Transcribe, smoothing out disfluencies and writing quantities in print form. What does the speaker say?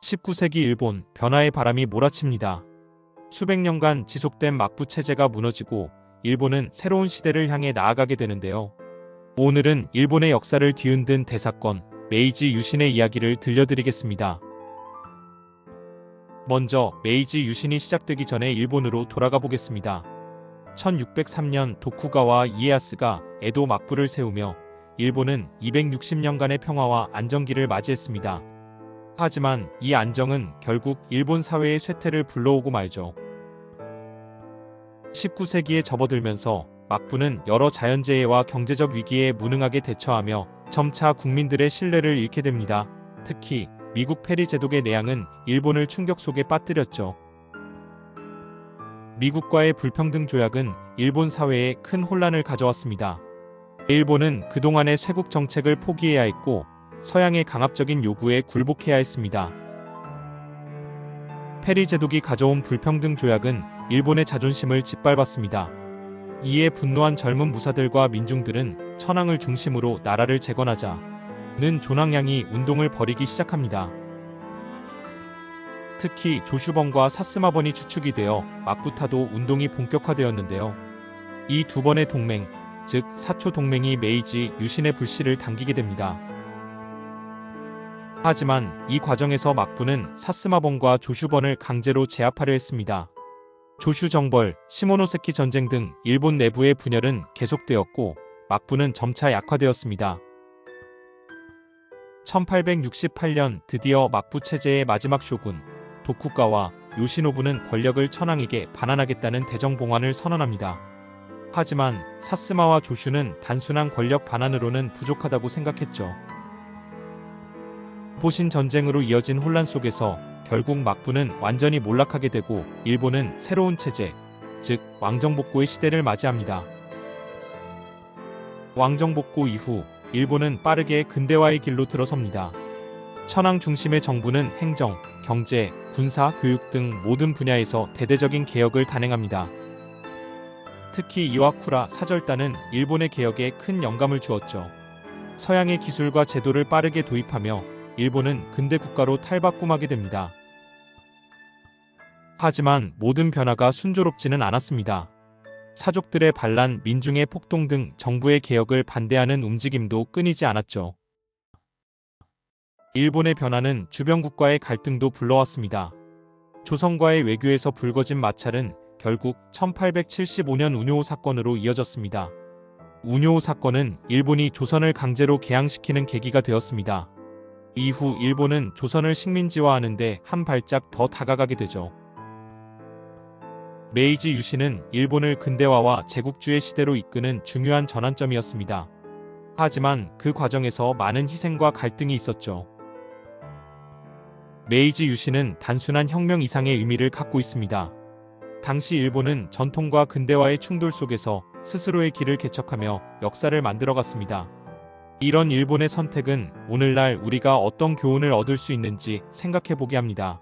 19세기 일본 변화의 바람이 몰아칩니다. 수백 년간 지속된 막부 체제가 무너지고 일본은 새로운 시대를 향해 나아가게 되는데요. 오늘은 일본의 역사를 뒤흔든 대사건 메이지 유신의 이야기를 들려드리겠습니다. 먼저 메이지 유신이 시작되기 전에 일본으로 돌아가 보겠습니다. 1603년 도쿠가와 이에야스가 에도 막부를 세우며 일본은 260년간의 평화와 안정기를 맞이했습니다. 하지만 이 안정은 결국 일본 사회의 쇠퇴를 불러오고 말죠. 19세기에 접어들면서 막부는 여러 자연재해와 경제적 위기에 무능하게 대처하며 점차 국민들의 신뢰를 잃게 됩니다. 특히 미국 페리 제독의 내양은 일본을 충격 속에 빠뜨렸죠. 미국과의 불평등 조약은 일본 사회에 큰 혼란을 가져왔습니다. 일본은 그동안의 쇄국 정책을 포기해야 했고 서양의 강압적인 요구에 굴복해야 했습니다. 페리 제독이 가져온 불평등 조약은 일본의 자존심을 짓밟았습니다. 이에 분노한 젊은 무사들과 민중들은 천황을 중심으로 나라를 재건하자는 존왕양이 운동을 벌이기 시작합니다. 특히 조슈번과 사스마번이 주축이 되어 막부타도 운동이 본격화되었는데요. 이 두 번의 동맹, 즉 사초 동맹이 메이지 유신의 불씨를 당기게 됩니다. 하지만 이 과정에서 막부는 사스마번과 조슈번을 강제로 제압하려 했습니다. 조슈 정벌, 시모노세키 전쟁 등 일본 내부의 분열은 계속되었고 막부는 점차 약화되었습니다. 1868년 드디어 막부 체제의 마지막 쇼군 도쿠가와 요시노부는 권력을 천황에게 반환하겠다는 대정봉환을 선언합니다. 하지만 사스마와 조슈는 단순한 권력 반환으로는 부족하다고 생각했죠. 포신 전쟁으로 이어진 혼란 속에서 결국 막부는 완전히 몰락하게 되고 일본은 새로운 체제, 즉 왕정복고의 시대를 맞이합니다. 왕정복고 이후 일본은 빠르게 근대화의 길로 들어섭니다. 천황 중심의 정부는 행정, 경제, 군사, 교육 등 모든 분야에서 대대적인 개혁을 단행합니다. 특히 이와쿠라 사절단은 일본의 개혁에 큰 영감을 주었죠. 서양의 기술과 제도를 빠르게 도입하며 일본은 근대 국가로 탈바꿈하게 됩니다. 하지만 모든 변화가 순조롭지는 않았습니다. 사족들의 반란, 민중의 폭동 등 정부의 개혁을 반대하는 움직임도 끊이지 않았죠. 일본의 변화는 주변 국가의 갈등도 불러왔습니다. 조선과의 외교에서 불거진 마찰은 결국 1875년 운요 사건으로 이어졌습니다. 운요 사건은 일본이 조선을 강제로 개항시키는 계기가 되었습니다. 이후 일본은 조선을 식민지화하는데 한 발짝 더 다가가게 되죠. 메이지 유신은 일본을 근대화와 제국주의 시대로 이끄는 중요한 전환점이었습니다. 하지만 그 과정에서 많은 희생과 갈등이 있었죠. 메이지 유신은 단순한 혁명 이상의 의미를 갖고 있습니다. 당시 일본은 전통과 근대화의 충돌 속에서 스스로의 길을 개척하며 역사를 만들어갔습니다. 이런 일본의 선택은 오늘날 우리가 어떤 교훈을 얻을 수 있는지 생각해보게 합니다.